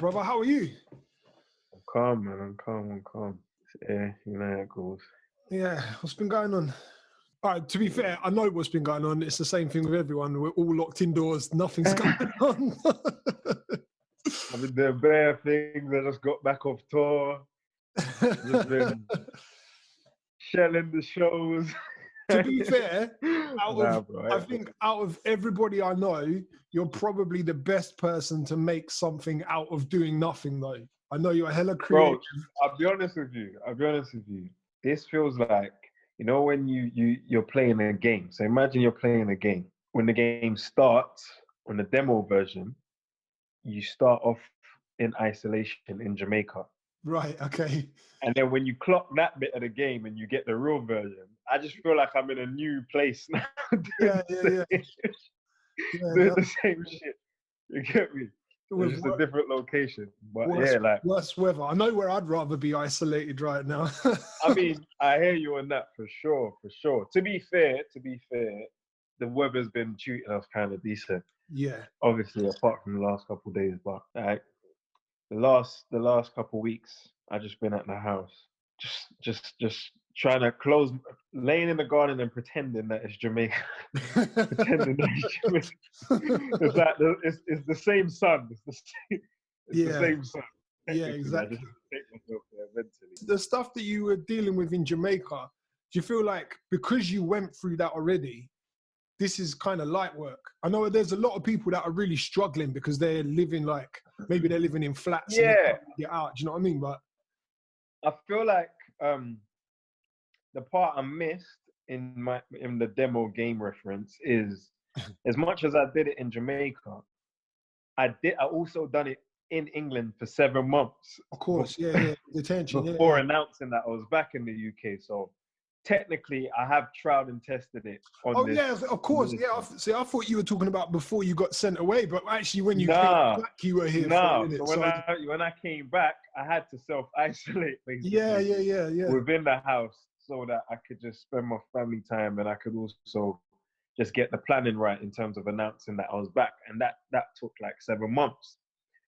Brother, how are you? I'm calm, man. I'm calm. Yeah, you know how it goes. Yeah, what's been going on? All right, to be fair, I know what's been going on. It's the same thing with everyone. We're all locked indoors. Nothing's going on. I've been doing bare things. I just got back off tour. Just been shelling the shows. To be fair, I think out of everybody I know, you're probably the best person to make something out of doing nothing, though. I know you're hella creative. Bro, I'll be honest with you. This feels like, you know, when you're playing a game. So imagine you're playing a game. When the game starts on the demo version, you start off in isolation in Jamaica. Right, okay. And then when you clock that bit of the game and you get the real version, I just feel like I'm in a new place now. Yeah. Doing the same shit. You get me? It's just a different location. But worse weather. I know where I'd rather be isolated right now. I mean, I hear you on that for sure. To be fair, the weather's been treating us kind of decent. Yeah. Obviously, apart from the last couple of days, but like the last couple of weeks, I've just been at the house, just trying to laying in the garden and pretending that it's Jamaica. Pretending that it's Jamaica. It's like it's the same sun. It's the same sun. Yeah, exactly. I just take myself there eventually. The stuff that you were dealing with in Jamaica, do you feel like because you went through that already, this is kind of light work? I know there's a lot of people that are really struggling because they're living maybe they're living in flats and they can't get out. Do you know what I mean? But I feel like the part I missed in the demo game reference is, as much as I did it in Jamaica, I also done it in England for 7 months. Of course, detention. Before announcing that I was back in the UK. So technically, I have tried and tested it on this. Yeah, of course. Yeah, I thought you were talking about before you got sent away, but actually when you came back, you were here for a minute. So when I came back, I had to self-isolate, basically. Yeah. Within the house, so that I could just spend my family time, and I could also just get the planning right in terms of announcing that I was back. And that took like 7 months.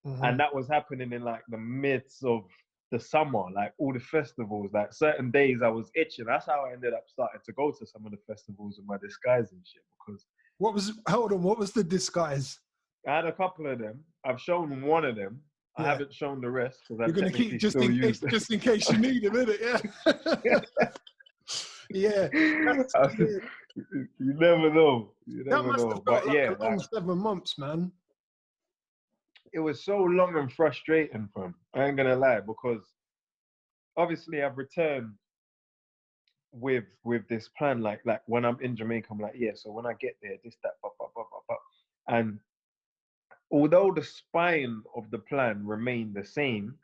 Mm-hmm. And that was happening in like the midst of the summer, like all the festivals, like certain days I was itching. That's how I ended up starting to go to some of the festivals with my disguise and shit. Because what was the disguise? I had a couple of them. I've shown one of them. Yeah. I haven't shown the rest because I'm going to keep just in case you need them, innit? Yeah. You never know. That must have felt like a long 7 months, man. It was so long and frustrating, fam. I ain't gonna lie, because obviously I've returned with this plan. Like when I'm in Jamaica, I'm like, so when I get there, this, that, blah. And although the spine of the plan remained the same,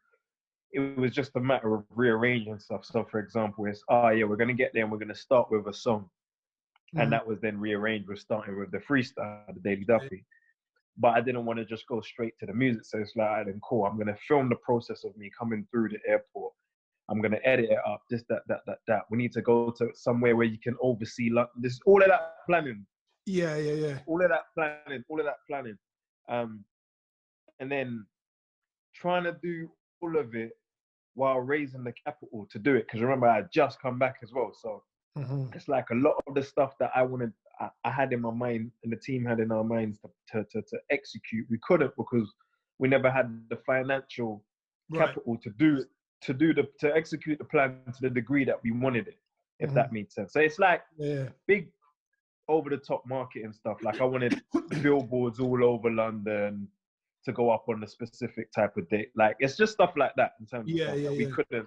it was just a matter of rearranging stuff. So for example, it's, we're gonna get there and we're gonna start with a song. Mm-hmm. And that was then rearranged. We're starting with the freestyle, the Daily Duffy. But I didn't want to just go straight to the music. So it's like, then cool, I'm going to film the process of me coming through the airport. I'm going to edit it up, this, that. We need to go to somewhere where you can oversee this, all of that planning. Yeah. All of that planning. And then trying to do all of it while raising the capital to do it. Because remember, I had just come back as well. So it's like a lot of the stuff that I had in my mind and the team had in our minds to execute. We couldn't because we never had the financial capital to execute the plan to the degree that we wanted it, if that made sense. So it's like big over the top marketing stuff. Like I wanted billboards all over London to go up on a specific type of date. Like it's just stuff like that in terms of stuff that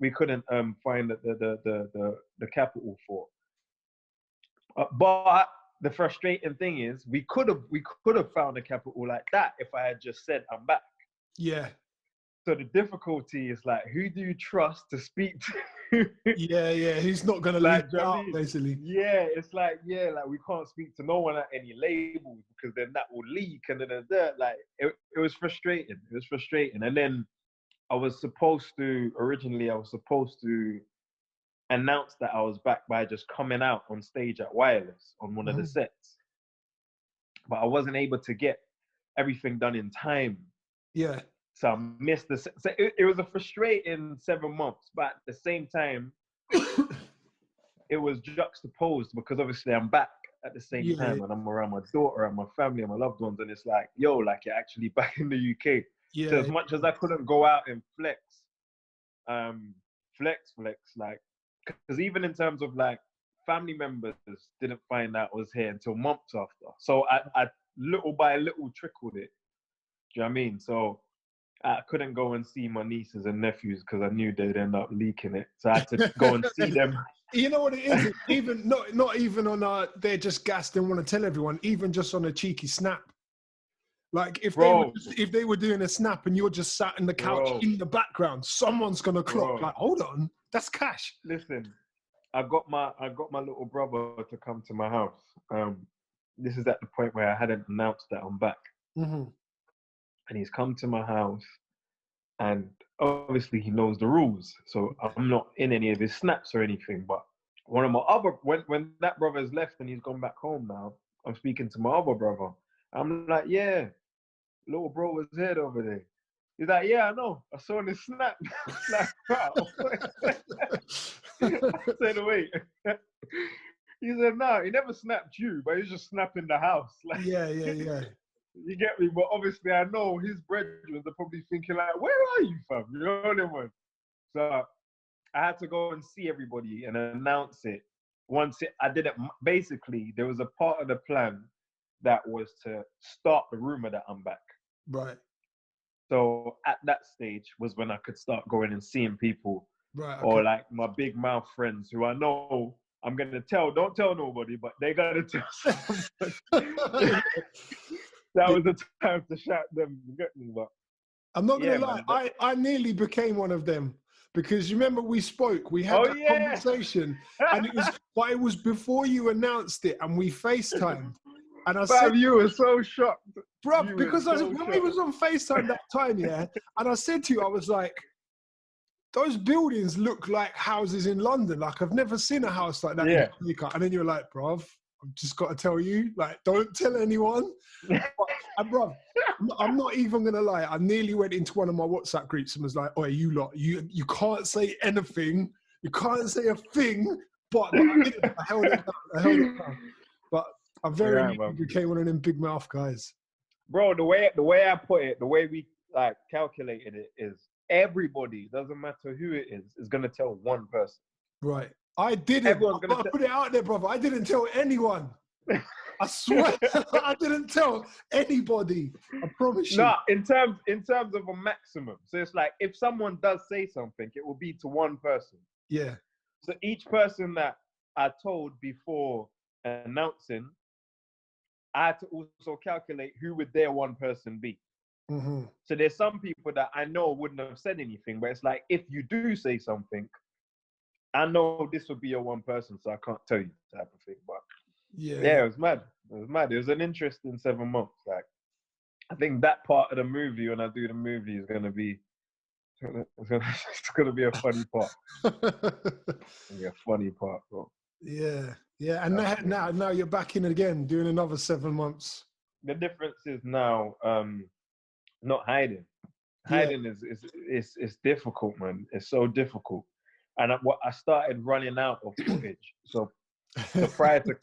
we couldn't find the capital for. But the frustrating thing is, we could have found a capital like that if I had just said I'm back. Yeah. So the difficulty is like, who do you trust to speak to? Yeah. Who's not gonna leak it out, basically? Yeah, it's like we can't speak to no one at any labels because then that will leak and then like it was frustrating. It was frustrating, and then I was supposed to announced that I was back by just coming out on stage at Wireless on one of the sets. But I wasn't able to get everything done in time. Yeah. So I missed the. So it was a frustrating 7 months, but at the same time, it was juxtaposed because obviously I'm back at the same time, and I'm around my daughter and my family and my loved ones, and it's like, yo, like you're actually back in the UK. Yeah. So as much as I couldn't go out and flex, like, because even in terms of like family members didn't find out I was here until months after. So I little by little trickled it. Do you know what I mean? So I couldn't go and see my nieces and nephews because I knew they'd end up leaking it. So I had to go and see them. You know what it is? Even not even on they're just gassed and want to tell everyone, even just on a cheeky snap. Like if they were doing a snap and you're just sat in the couch in the background, someone's gonna clock. Like, hold on, that's Cashh. Listen, I got my little brother to come to my house. This is at the point where I hadn't announced that I'm back. Mm-hmm. And he's come to my house, and obviously he knows the rules. So I'm not in any of his snaps or anything. But one of my other, when that brother's left and he's gone back home now, I'm speaking to my other brother. I'm like, yeah, little bro was here over there. He's like, yeah, I know. I saw his snap. Like, wow. I said, wait. He said, no, he never snapped you, but he's just snapping the house. Like, yeah. You get me? But obviously, I know his brethren are probably thinking like, where are you, fam? You know what I mean? So I had to go and see everybody and announce it. I did it, basically, there was a part of the plan that was to start the rumor that I'm back. Right. So at that stage was when I could start going and seeing people. Right. Okay. Or like my big mouth friends who I know I'm going to don't tell nobody, but they got to tell someone. That was the time to shout them. Get me, but I'm not going to lie. I nearly became one of them because you remember we spoke, we had that conversation, and it was before you announced it, and we FaceTimed. And I said, you were so shocked, bro, because when we was on FaceTime that time, and I said to you, I was like, those buildings look like houses in London. Like I've never seen a house like that in Jamaica. And then you're like, bruv, I've just got to tell you, like, don't tell anyone. And bruv, I'm not even gonna lie. I nearly went into one of my WhatsApp groups and was like, "Oh, you lot, you can't say anything. You can't say a thing." But I held it down. But I very nearly became one of them big mouth guys. Bro, the way I put it, the way we like calculated it is everybody, doesn't matter who it is gonna tell one person. Right. I didn't. I put it out there, brother. I didn't tell anyone. I swear, I didn't tell anybody. I promise you. No, in terms of a maximum. So it's like if someone does say something, it will be to one person. Yeah. So each person that I told before announcing, I had to also calculate who would their one person be. Mm-hmm. So there's some people that I know wouldn't have said anything, but it's like if you do say something, I know this would be your one person, so I can't tell you type of thing. But yeah, it was mad. It was an interesting 7 months. Like, I think that part of the movie, when I do the movie, is gonna be it's gonna be a funny part. It's gonna be a funny part, bro. Yeah. And now you're back in again, doing another 7 months. The difference is now not hiding. Hiding is difficult, man. It's so difficult. And I started running out of footage. So prior to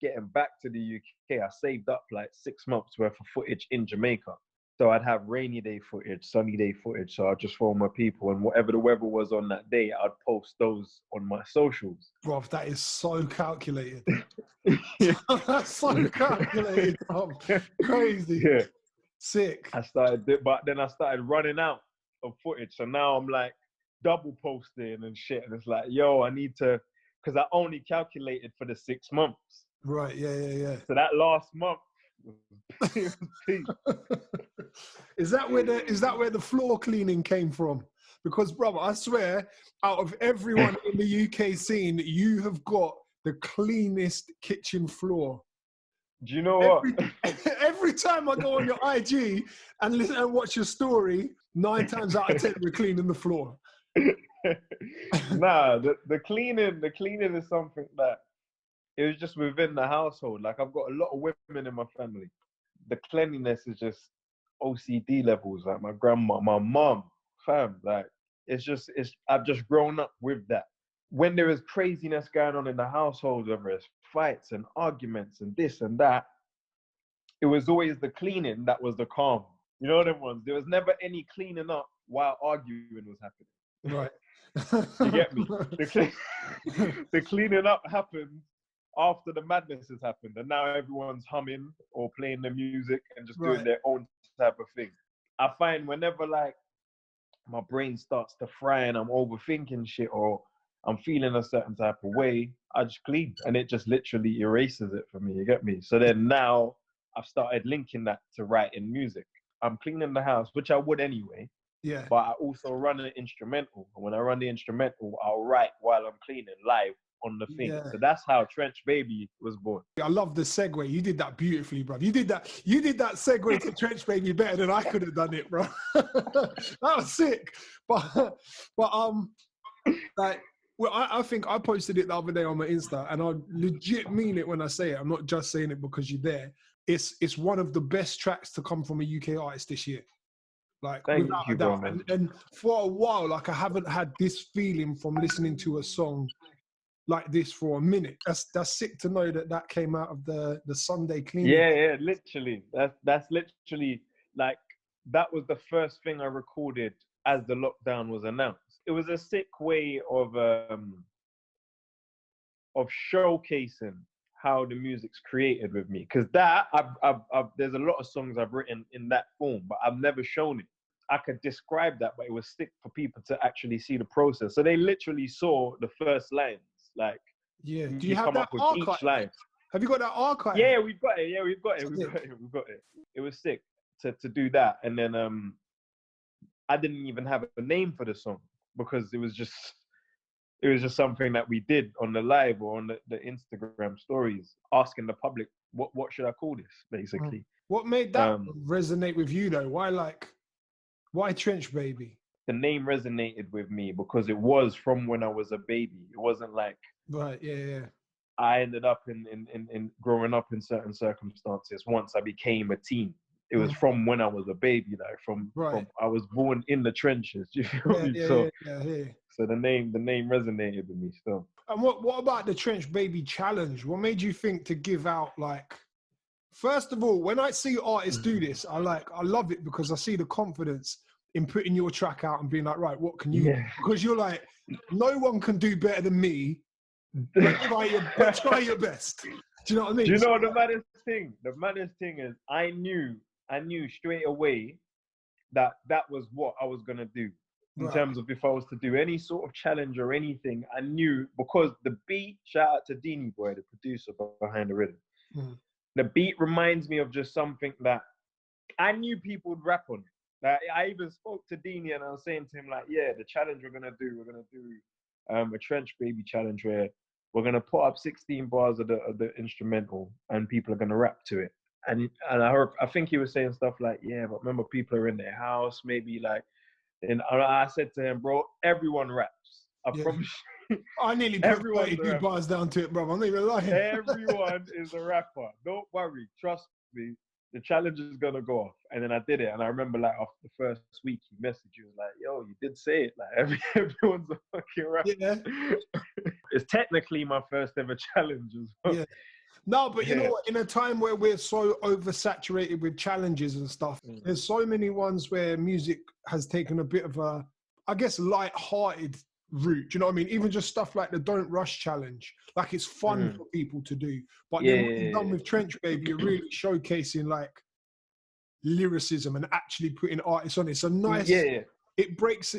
getting back to the UK, I saved up like 6 months worth of footage in Jamaica. So I'd have rainy day footage, sunny day footage. So I'd just phone my people, and whatever the weather was on that day, I'd post those on my socials. Bro, that is so calculated. That's so calculated. Crazy. Yeah. Sick. But then I started running out of footage. So now I'm like double posting and shit. And it's like, yo, I need to, because I only calculated for the 6 months. Right. Yeah. So that last month was peak. Is that where the floor cleaning came from? Because, brother, I swear, out of everyone in the UK scene, you have got the cleanest kitchen floor. Do you know what? Every time I go on your IG and listen and watch your story, 9 times out of 10 we're cleaning the floor. Nah, the cleaning is something that it was just within the household. Like I've got a lot of women in my family. The cleanliness is just OCD levels. Like my grandma, my mom, fam. Like I've just grown up with that. When there is craziness going on in the household, whether it's fights and arguments and this and that, it was always the cleaning that was the calm. You know them ones. There was never any cleaning up while arguing was happening. Right. You get me? The cleaning up happened after the madness has happened, and now everyone's humming or playing the music and just doing their own type of thing. I find whenever like my brain starts to fry and I'm overthinking shit or I'm feeling a certain type of way, I just clean and it just literally erases it for me. You get me? So then now I've started linking that to writing music. I'm cleaning the house, which I would anyway. Yeah. But I also run an instrumental. And when I run the instrumental, I'll write while I'm cleaning live on the thing. Yeah. So that's how Trench Baby was born. I love the segue. You did that beautifully, bro. You did that segue to Trench Baby better than I could have done it, bro. That was sick. But like, well, I think I posted it the other day on my Insta, and I legit mean it when I say it. I'm not just saying it because you're there. It's one of the best tracks to come from a UK artist this year. Like, without a doubt. And for a while, like, I haven't had this feeling from listening to a song like this for a minute. That's sick to know that came out of the Sunday cleaning. Yeah, literally. That's literally like, that was the first thing I recorded as the lockdown was announced. It was a sick way of showcasing how the music's created with me. Because that, there's a lot of songs I've written in that form, but I've never shown it. I could describe that, but it was sick for people to actually see the process. So they literally saw the first lines. Like, yeah. Do you you have come that up with archive? each line. Have you got that archive? Yeah, we've got it. We've got it. It was sick to do that. And then I didn't even have a name for the song because it was just something that we did on the live or on the Instagram stories, asking the public, what should I call this, basically. What made that resonate with you though? Why Trench Baby? The name resonated with me because it was from when I was a baby. It wasn't like, right, yeah. I ended up in growing up in certain circumstances once I became a teen. It was from when I was a baby, like from I was born in the trenches. You feel me? So the name resonated with me still. And what about the Trench Baby challenge? What made you think to give out, like, first of all, when I see artists do this, I love it because I see the confidence in putting your track out and being like, right, what can you do? Because you're like, no one can do better than me. But try your best. Do you know what I mean? Do you know the maddest thing? The maddest thing is I knew straight away that was what I was gonna do. In terms of if I was to do any sort of challenge or anything, I knew, because the beat, shout out to Deanie Boy, the producer behind the rhythm. The beat reminds me of just something that I knew people would rap on. Like, I even spoke to Deanie and I was saying to him, like, yeah, the challenge we're gonna do a Trench Baby challenge where we're gonna put up 16 bars of the instrumental and people are gonna rap to it. And I think he was saying stuff like, yeah, but remember, people are in their house, maybe like. And I said to him, bro, everyone raps. I promise you. I nearly put 32 bars down to it, bro. I'm not even lying. Everyone is a rapper. Don't worry. Trust me. The challenge is going to go off. And then I did it. And I remember, like, after the first week, he messaged you. Like, yo, you did say it. Like, everyone's a fucking rapper. Yeah. It's technically my first ever challenge as well. Yeah. No, but you know what? In a time where we're so oversaturated with challenges and stuff, there's so many ones where music has taken a bit of a, I guess, light-hearted route. Do you know what I mean? Even just stuff like the Don't Rush challenge. Like, it's fun for people to do. But then what you've done with Trench Baby, you're really showcasing, like, lyricism and actually putting artists on it. It's a nice... It breaks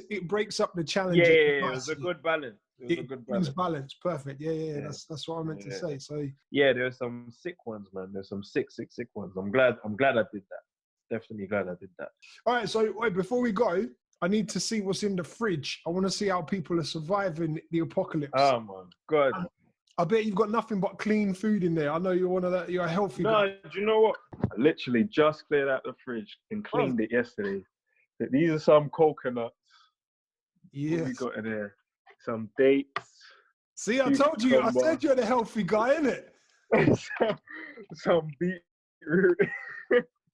up the challenge. It was a good balance. It brings balance. Perfect. Yeah. That's what I meant to say. So there's some sick ones, man. There's some sick ones. I'm glad I did that. Definitely glad I did that. All right. So wait, before we go, I need to see what's in the fridge. I want to see how people are surviving the apocalypse. Oh my God. I bet you've got nothing but clean food in there. I know you're a healthy guy. Do you know what? I literally just cleared out the fridge and cleaned it yesterday. These are some coconuts. Yeah. What we got in there? Some dates. See, I told you. I said you're the healthy guy, innit? some beetroot,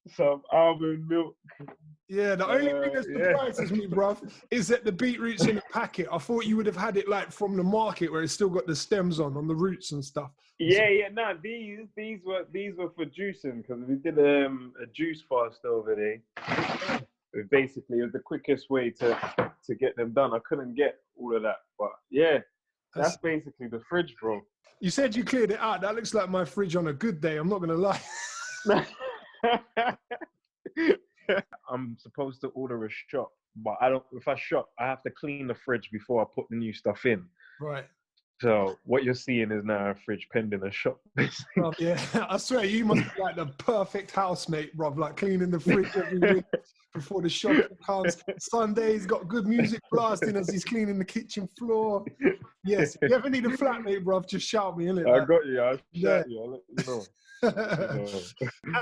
some almond milk. Yeah, the only thing that surprises me, bruv, is that the beetroot's in a packet. I thought you would have had it like from the market where it's still got the stems on the roots and stuff. Yeah, no, these were for juicing because we did a juice fast over there. Basically, it was the quickest way to get them done. I couldn't get all of that, but yeah, that's basically the fridge, bro. You said you cleared it out. That looks like my fridge on a good day. I'm not gonna lie. I'm supposed to order a shop, but I don't. If I shop, I have to clean the fridge before I put the new stuff in. Right. So what you're seeing is now a fridge pending a shop. Oh, yeah, I swear you must be like the perfect housemate, bro. Like cleaning the fridge every week before the shop comes. Sundays got good music blasting as he's cleaning the kitchen floor. Yes, if you ever need a flatmate, bro, just shout me, innit? I got you. I'll shout you. I'll let you know.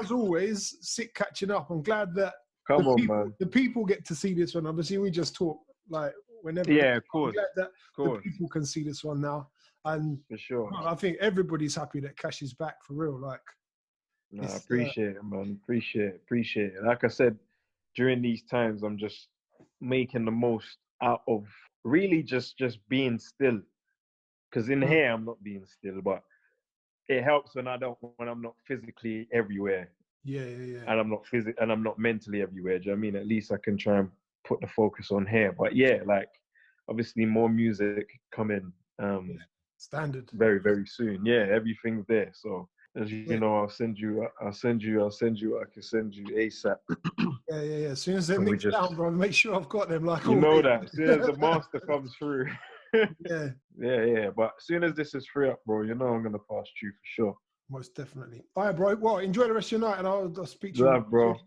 As always, sick catching up. I'm glad that the people get to see this one. Obviously, we just talk like whenever. Yeah, of course. I'm glad that the people can see this one now, and for sure, I think everybody's happy that Cashh is back for real. Like, I appreciate it, man. Appreciate it. Like I said, during these times, I'm just making the most out of really just being still. Because in here, I'm not being still, but it helps when I'm not physically everywhere. Yeah. And I'm not mentally everywhere. Do you know what I mean? At least I can try and put the focus on here. But yeah, like obviously more music coming. Standard. Very, very soon. Yeah, everything's there. So as you know, I'll send you what I can send you ASAP. Yeah. As soon as they're mixed down, bro, make sure I've got them. Like you know that. As soon as the master comes through. Yeah. But as soon as this is free up, bro, you know I'm gonna pass you for sure. Most definitely. All right, bro. Well, enjoy the rest of your night, and I'll speak to you. Love, bro. All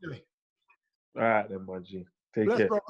right, then, my G. Take care. Bro.